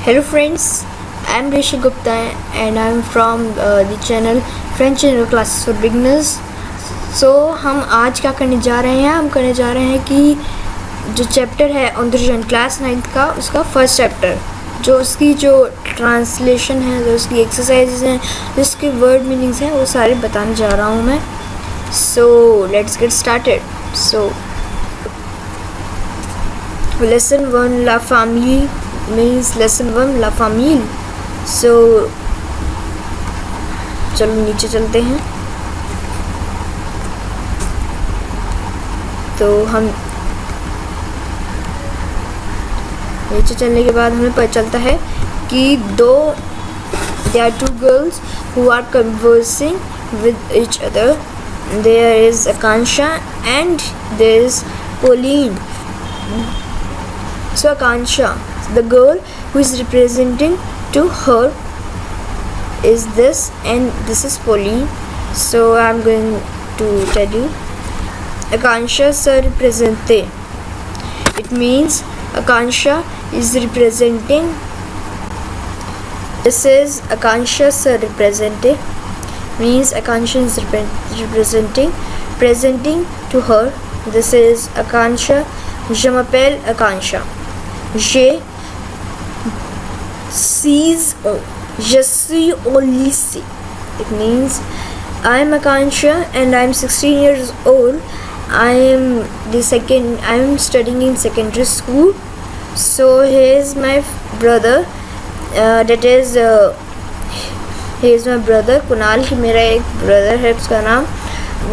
Hello friends, I am Rishi Gupta and I am from the channel French General Classes for Beginners. हम आज क्या करने जा रहे हैं? हम करने जा रहे हैं कि जो चैप्टर है ऑन क्लास 9th का उसका फर्स्ट चैप्टर, जो उसकी जो ट्रांसलेशन है, जो उसकी एक्सरसाइजेज हैं, जो उसके वर्ड मीनिंग्स हैं, वो सारे बताने जा रहा हूँ मैं. So let's get started. Lesson 1 ला फैमिली means lesson 1 La Famille. So चलो नीचे चलते हैं. तो हम नीचे चलने के बाद हमें पता चलता है कि there are two girls who are conversing with each other. There is Akansha and there is Pauline. So Akansha, the girl who is representing to her is this, and this is Pauline. So I'm going to tell you. Akansha se represente. It means Akansha is representing. This is Akansha se represente. Means Akansha is representing, presenting to her. This is Akansha. Je m'appelle Akansha. Je suis au lycée. It means I am Akansha and I am 16 years old. I am studying in secondary school. So here is my brother. He is my brother Kunal. कि मेरा एक brother है, उसका नाम,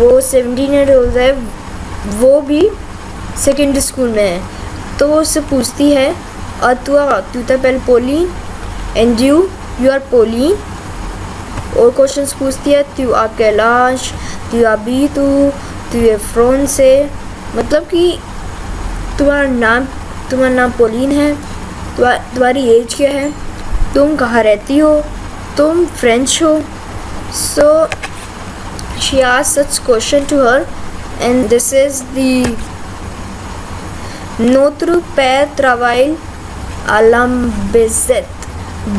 वो 17 years old है, वो भी सेकेंडरी स्कूल में है. तो वो उससे पूछती है, और तू था पहले Pauline and you are Pauline. और क्वेश्चंस पूछती है, तू आ कैलाश, तू आ बीतू, तू ये फ्रोन से. मतलब कि तुम्हारा नाम पोलिन है, तुम्हारी एज क्या है, तुम कहाँ रहती हो, तुम फ्रेंच हो. So she asked such question to her and this is the Notre père travaille à l'ambassade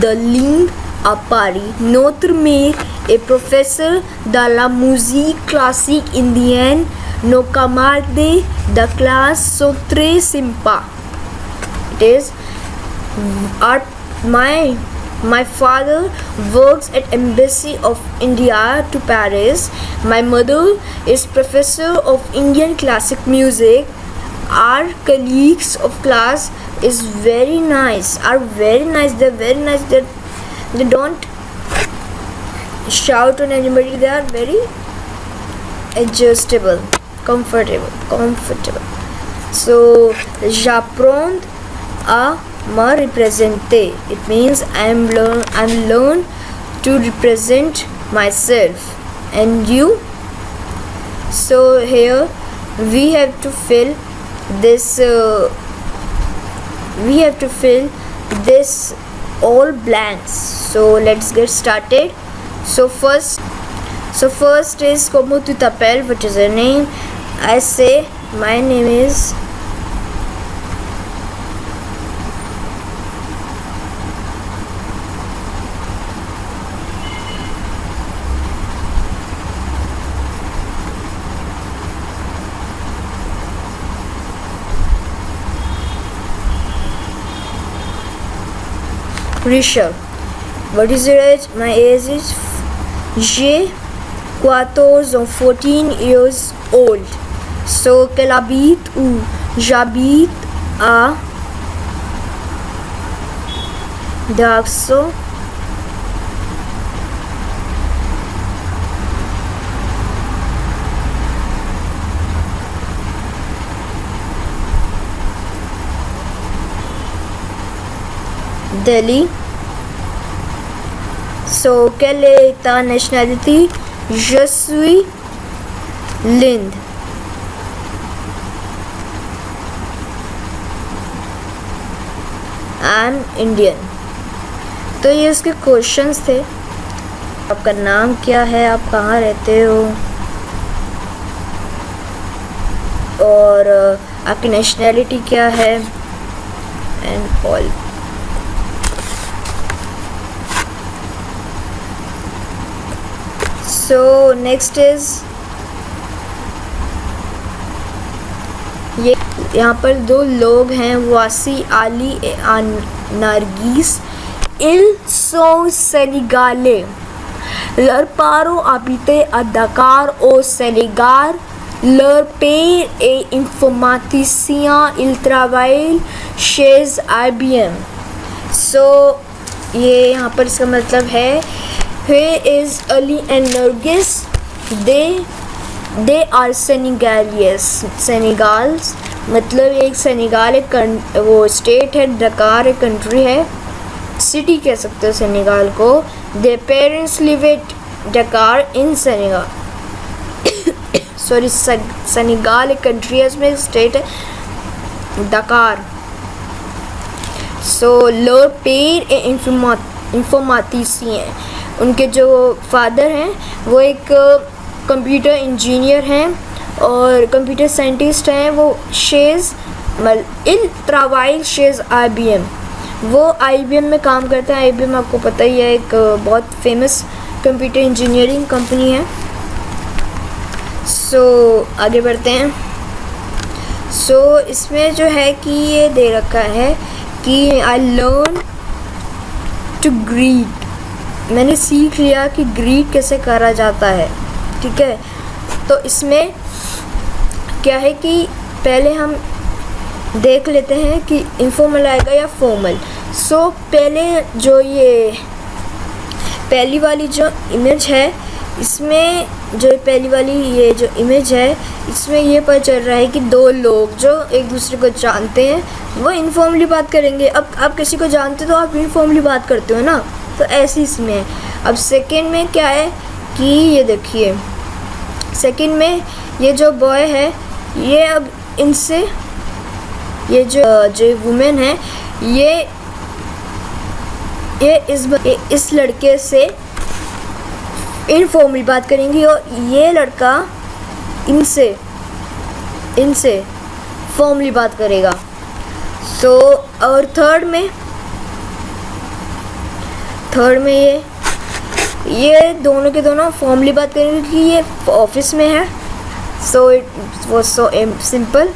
de l'Inde à Paris. Notre mère est professeure de la musique classique indienne. Nos camarades de classe sont très sympas. It is my father works at Embassy of India to Paris. My mother is professor of Indian classic music. Our colleagues of class is very nice. They're very nice. They don't shout on anybody. They are very adjustable, comfortable. So j'apprends à me représenter. It means I'm learn to represent myself. And you? So here we have to fill this all blanks. So let's get started. So first is comment tu t'appelles, what is your name. I say my name is Rishabh. What is your age? My age is j'ai 14 years old. So qu'elle habite où? J'habite à Daxo. Delhi. So quelle est ta nationalité? Je suis l'Inde. I'm Indian. तो ये उसके questions थे. आपका नाम क्या है, आप कहाँ रहते हो, और आपकी नेशनैलिटी क्या है, and all. So next is ये यहाँ पर दो लोग हैं, वासी आली नारगिस इल सो सेनेगाले lor paro habite a Dakar o Senegal lor per e informaticien il travail chez IBM. So ये यहाँ पर इसका मतलब है he is Ali and Nargis they are Senegalese. सेनेगाल्स मतलब एक सेनेगाल एक वो स्टेट है, डकार एक कंट्री है, सिटी कह सकते हो सेनेगाल को. Their parents live at Dakar in Senegal. Sorry Senegal एक कंट्री है, उसमें स्टेट है डकार. सो लोर पेर इंफॉर्मेटिशियन, उनके जो फादर हैं वो एक कंप्यूटर इंजीनियर हैं और कंप्यूटर साइंटिस्ट हैं. वो शेज इन ट्रावाइल शेज IBM, वो IBM में काम करते हैं. IBM आपको पता ही है, एक बहुत फेमस कंप्यूटर इंजीनियरिंग कंपनी है. सो आगे बढ़ते हैं. सो इसमें जो है कि ये दे रखा है कि आई लर्न टू ग्रीट, मैंने सीख लिया कि ग्रीट कैसे करा जाता है. ठीक है, तो इसमें क्या है कि पहले हम देख लेते हैं कि इनफॉर्मल आएगा या फॉर्मल. सो पहले जो ये पहली वाली जो इमेज है, इसमें जो पहली वाली ये जो इमेज है, इसमें ये पता चल रहा है कि दो लोग जो एक दूसरे को जानते हैं वो इनफॉर्मली बात करेंगे. अब आप किसी को जानते हो तो आप इनफॉर्मली बात करते हो ना, तो ऐसी इसमें है. अब सेकंड में क्या है कि ये देखिए, सेकंड में ये जो बॉय है ये अब इनसे ये जो वुमेन है ये इस लड़के से इनफॉर्मली बात करेंगी और ये लड़का इनसे फॉर्मली बात करेगा. सो और थर्ड में ये दोनों के दोनों फॉर्मली बात करेंगे कि ये ऑफिस में है. So it was so simple.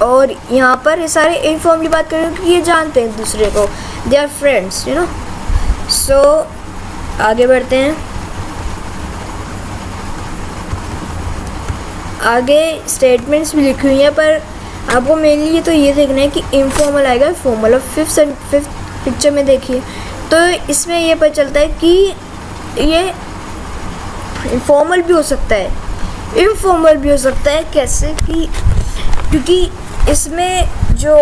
और यहाँ पर ये सारे इनफॉर्मली बात करेंगे कि ये जानते हैं एक दूसरे को, they are friends, you know. So आगे बढ़ते हैं. आगे स्टेटमेंट्स भी लिखी हुई हैं, पर आपको मेनली तो ये देखना है कि इनफॉर्मल आएगा फॉर्मल. और फिफ्थ पिक्चर में देखिए तो इसमें ये पता चलता है कि ये फॉर्मल भी हो सकता है, इनफॉर्मल भी हो सकता है. कैसे कि क्योंकि इसमें जो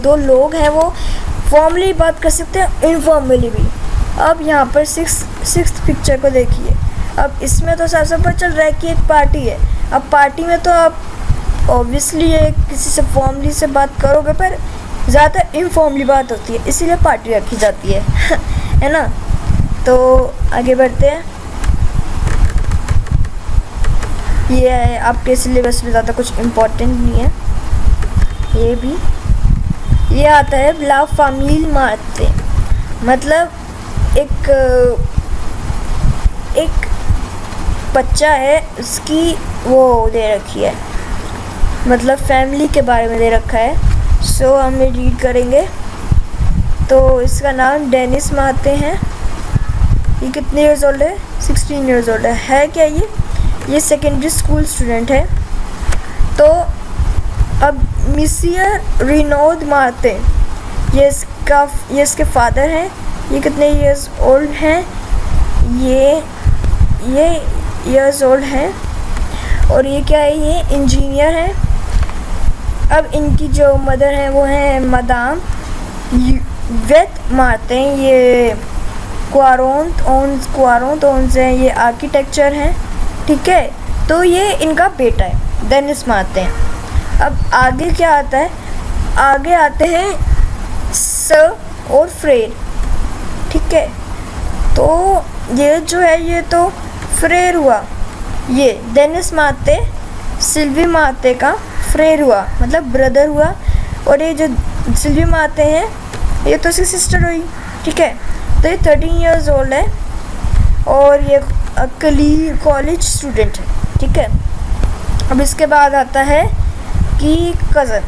दो लोग हैं वो फॉर्मली बात कर सकते हैं, इनफॉर्मली भी. अब यहाँ पर सिक्स्थ पिक्चर को देखिए. अब इसमें तो साफ साफ पता चल रहा है कि एक पार्टी है. अब पार्टी में तो आप ऑब्वियसली ये किसी से फॉर्मली से बात करोगे, पर ज़्यादातर इनफॉर्मली बात होती है, इसीलिए पार्टी रखी जाती है है ना. तो आगे बढ़ते हैं. ये है आपके सिलेबस में, ज़्यादा कुछ इम्पोर्टेंट नहीं है. ये भी ये आता है ला फामिल मारते, मतलब एक बच्चा है, उसकी वो दे रखी है, मतलब फैमिली के बारे में दे रखा है. सो हम रीड करेंगे. तो इसका नाम डेनिस मारते हैं. ये कितने इयर्स ओल्ड है? 16 इयर्स ओल्ड है क्या ये सेकेंडरी स्कूल स्टूडेंट है. तो अब मिसियर रिनोद मारते, ये इसके फादर हैं. ये कितने इयर्स ओल्ड हैं? ये इयर्स ओल्ड हैं. और ये क्या है? ये इंजीनियर है. अब इनकी जो मदर है वो है मदाम वेट मारते हैं. ये क्वारोंत है, ये आर्किटेक्चर हैं. ठीक है, तो ये इनका बेटा है, डेनिस मारते हैं. अब आगे क्या आता है? आगे आते हैं सर और फ्रेर. ठीक है, तो ये जो है ये तो फ्रेर हुआ, ये डेनिस मारते सिल्वी मारते का फ्रेर हुआ, मतलब ब्रदर हुआ. और ये जो सिल्वी मारते हैं ये तो उसकी सिस्टर हुई. ठीक है, तो ये 13 इयर्स ओल्ड है. और ये कॉलेज स्टूडेंट है, ठीक है। अब इसके बाद आता है कि कज़न।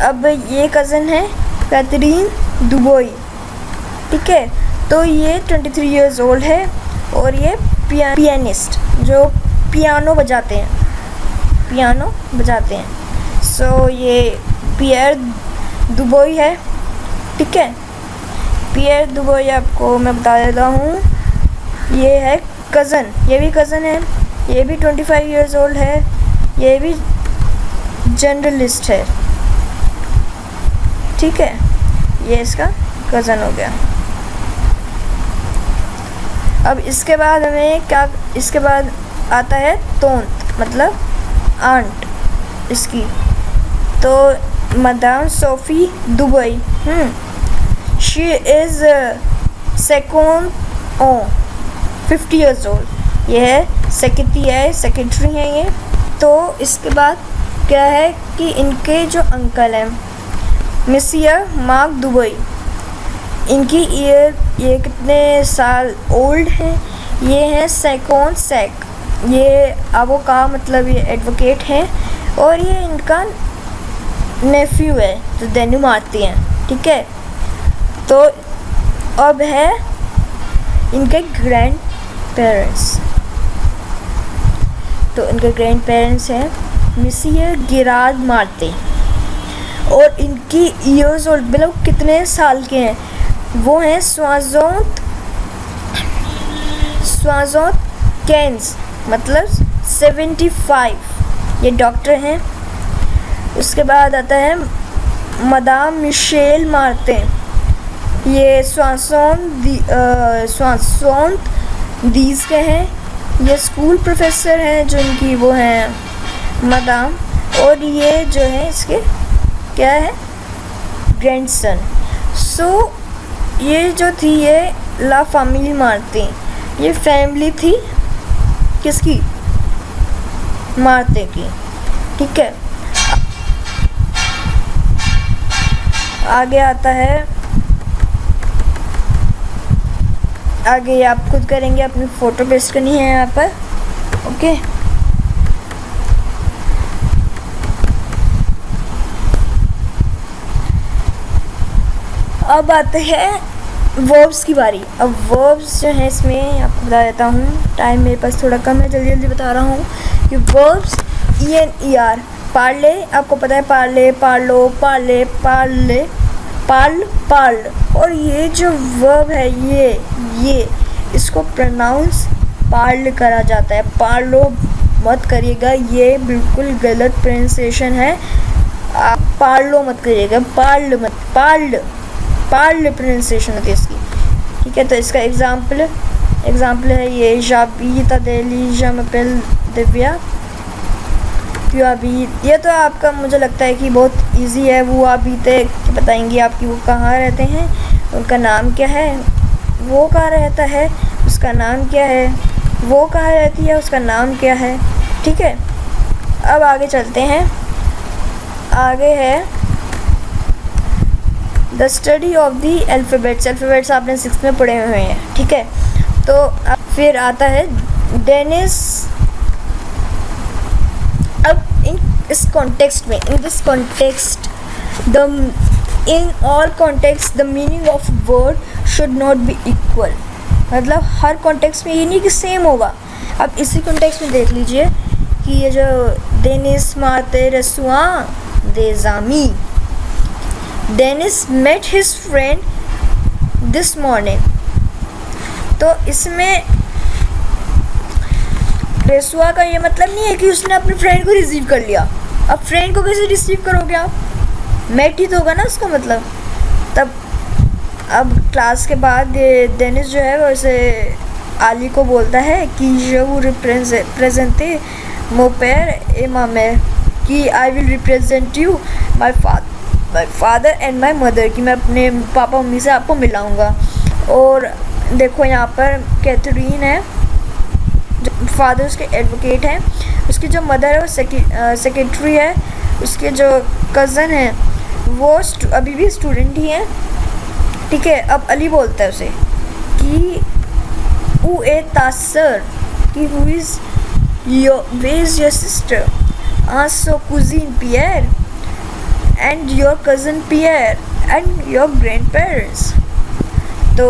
अब ये कज़न है कैथरीन दुबोई, ठीक है। तो ये 23 इयर्स ओल्ड है और ये पियानिस्ट जो पियानो बजाते हैं। सो ये पियर दुबोई है, ठीक है। पियर दुबोई आपको मैं बता देता हूँ, ये है कज़न, ये भी कज़न है, ये भी 25 इयर्स ओल्ड है, ये भी जर्नलिस्ट है, ठीक है। ये इसका कज़न हो गया। अब इसके बाद इसके बाद आता है तोंत, मतलब आंट इसकी। तो madam Sophie Dubai, she is second 50 years old. ये है सेक्रेटरी है ये। तो इसके बाद क्या है कि इनके जो अंकल हैं मिसियर मार्क दुबई, इनकी ये कितने साल ओल्ड हैं? ये हैं सेक, ये अब का मतलब ये एडवोकेट हैं और ये इनका नेफ्यू है जो देनू मारती हैं, ठीक है। तो अब है इनके ग्रैंड पेरेंट्स। तो इनके ग्रैंड पेरेंट्स हैं मिसियर गिराद मारते और इनकी ईयर्स ओल्ड, मतलब कितने साल के हैं वो हैं स्वाज़ोंत कैंस, मतलब 75, ये डॉक्टर हैं। उसके बाद आता है मदाम मिशेल मार्ते, ये स्वासोंत दीज के हैं, ये स्कूल प्रोफेसर हैं जो इनकी वो हैं मदाम, और ये जो है इसके क्या है ग्रैंडसन। सो ये जो थी ये ला फैमिली मारते, ये फैमिली थी किसकी? मारते की, ठीक है। आगे आता है, आगे आप खुद करेंगे, अपनी फ़ोटो पेस्ट करनी है यहाँ पर, ओके। अब आते हैं वर्ब्स की बारी। अब वर्ब्स जो हैं इसमें आपको बता देता हूँ, टाइम मेरे पास थोड़ा कम है, जल्दी बता रहा हूँ कि वर्ब्स ENER, पार्ले, आपको पता है पार्ले, पार्लो, पार्ले, पार्ले, पार्ल, और ये जो वर्ब है ये इसको प्रोनाउंस पार्ल करा जाता है, पार्लो मत करिएगा, ये बिल्कुल गलत प्रोनाउंसिएशन है, आप पार्लो मत करिएगा, पार्ल प्रोनाउंसिएशन होती है इसकी, ठीक है। तो इसका एग्जाम्पल है ये जाबी तदेली जमपेल दिव्या अभी। ये तो आपका मुझे लगता है कि बहुत इजी है। वो अभी तक बताएंगी आपकी वो कहाँ रहते हैं, उनका नाम क्या है, वो कहाँ रहता है उसका नाम क्या है, वो कहाँ रहती है उसका नाम क्या है, ठीक है। अब आगे चलते हैं, आगे है the study of the alphabets आपने 6th में पढ़े हुए हैं, ठीक है। तो फिर आता है डेनिस। अब इस कॉन्टेक्स्ट में, in all context the meaning of word should not be equal, मतलब हर कॉन्टेक्स्ट में ये नहीं कि सेम होगा। अब इसी कॉन्टेक्स्ट में देख लीजिए कि ये जो डेनिस मारते रसुआ देजामी, Dennis met his friend this morning. तो इसमें रेसुआ का ये मतलब नहीं है कि उसने अपने फ्रेंड को रिसीव कर लिया। अब फ्रेंड को कैसे रिसीव करोगे आप, मेट ही तो होगा ना उसका मतलब। तब अब क्लास के बाद डेनिस जो है वैसे आली को बोलता है कि जो रिप्रेजेंटे मोपेर ए मामे, कि I will represent you my father and my mother, कि मैं अपने पापा मम्मी से आपको मिलाऊंगा। और देखो यहाँ पर कैथरीन है, जो फादर उसके एडवोकेट हैं, उसकी जो मदर है वो सेक्रेटरी है, उसके जो कज़न हैं वो अभी भी स्टूडेंट ही हैं, ठीक है। अब अली बोलता है उसे कि Où est ta sœur? Qui where is your sister? So cousin Pierre and your cousin Pierre and your grandparents. तो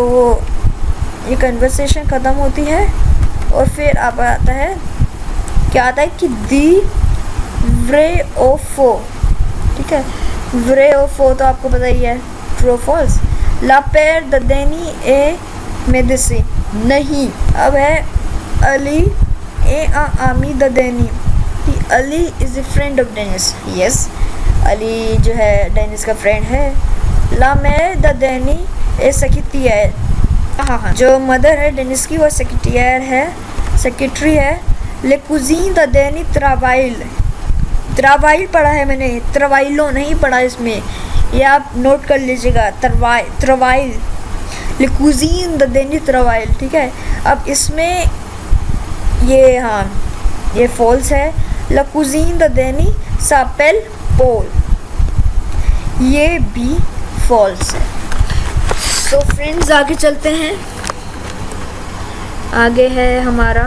ये कन्वर्सेशन ख़त्म होती है और फिर अब आता है, क्या आता है कि दी व्रे ओ फो, ठीक है, व्रे ओ फो तो आपको पता ही है, ट्रू फॉल्स। ला पेर द देनी ए मेडिसिन, नहीं। अब है अली ए आमी द देनी, Ali is the friend of Denis, yes Ali जो है डेनिस का फ्रेंड है। ला मेर द देनी ए सेक्रेटरियर, हाँ, जो मदर है डेनिस की वो सेक्रेटरियर है, सेक्रेटरी है। ले कुजीन द देनी त्रावाइल, त्रावाइल पढ़ा है मैंने, त्रवाइलो नहीं पढ़ा इसमें, ये आप नोट कर लीजिएगा, त्रवाइल। ले कुजीन द देनी त्रवाइल, ठीक है। अब इसमें ये, हाँ ये फॉल्स है। ला कुजीन द देनी सापेल पोल, ये भी फॉल्स है। तो फ्रेंड्स आगे चलते हैं, आगे है हमारे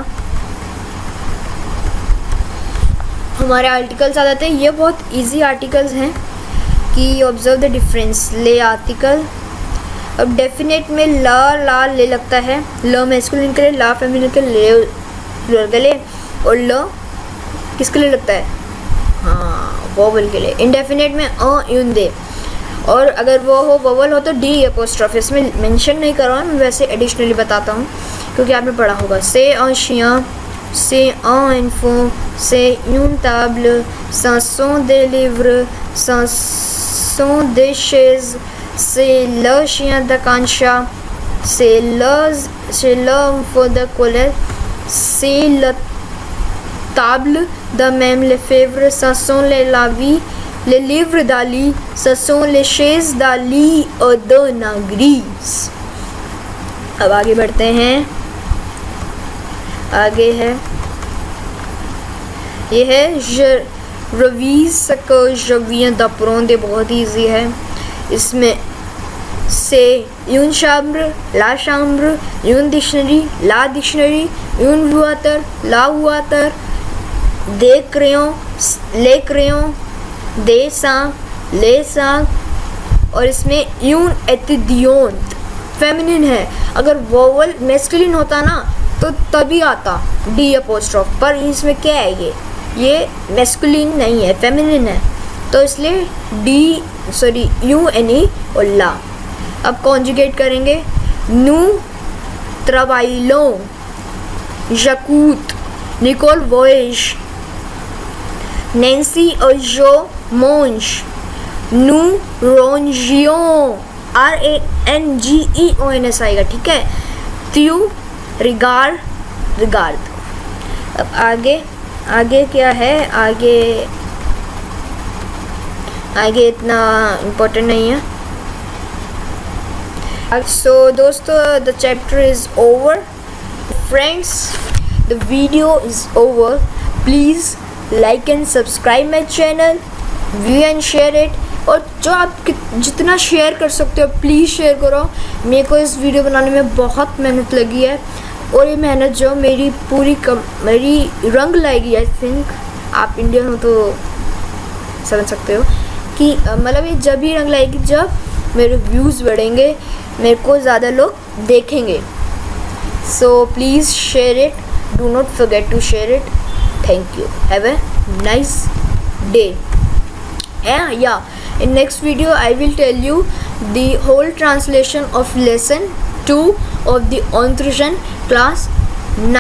आर्टिकल्स आ जाते हैं। ये बहुत इजी आर्टिकल्स हैं कि ऑब्जर्व द डिफरेंस। ले आर्टिकल, अब डेफिनेट में ला ले लगता है, ल मैस्कुलिन के लिए, ला फेमिनिन के लिए, प्लूरल के लिए, और ल किसके लिए लगता है, हाँ वोवल के लिए। इंडेफिनेट में यून दे, और अगर वो हो वोवल हो तो डी एपोस्ट्रोफ, इसमें मेंशन नहीं कर रहा हूँ, मैं वैसे एडिशनली बताता हूँ क्योंकि आपने पढ़ा होगा। से चियां, से इन्फो, से यून ताब्ल, सांसों दे लिव्र, सांसों दे शेज, से ल चियां द कांशा, से ल फो द कोलर, से ल ताब्ल द मैम ले फेव्र, सांसों ले लावी, ले लिव्र दाली, सांसों ले शेज दाली और द नागरीस। अब आगे बढ़ते हैं, आगे है, ये है रवीज सक जवियाँ दपरोंदे, बहुत ईजी है। इसमें से यून शाम्र, ला शाम्र, यून डिक्शनरी, ला डिक्शनरी, यून हुआतर, ला हुआतर, दे क्रेयों, ले क्रेयों, दे सांग, ले सांग, और इसमें यून एतिदियोंत फेमिनिन है। अगर वोवल मेस्कुलिन होता ना तो तभी आता डी एपोस्ट्रोफ, पर इसमें क्या है, ये मेस्कुलिन नहीं है, फेमिनिन है, तो इसलिए यू एन ई और ला। अब कॉन्जुगेट करेंगे, नू त्रवाइलो, जकूत, निकोल वोएज, नैन्सी और जो मोंश, नू रोंजियो, RANGEONS आएगा, ठीक है। त्यू रिगार्ड। अब आगे क्या है, आगे इतना इम्पोर्टेंट नहीं है। So दोस्तों, the chapter is over. Friends, the video is over. Please like and subscribe my channel, view and share it. और जो आप जितना शेयर कर सकते हो प्लीज़ शेयर करो। मेरे को इस वीडियो बनाने में बहुत मेहनत लगी है, और ये मेहनत जो मेरी मेरी रंग लाएगी। आई थिंक आप इंडियन हो तो समझ सकते हो कि मतलब ये जब ही रंग लाएगी जब मेरे व्यूज़ बढ़ेंगे, मेरे को ज़्यादा लोग देखेंगे। So please share it, do not forget to share it. Thank you, have a nice day. In next video I will tell you the whole translation of lesson 2 of the Ontrushan class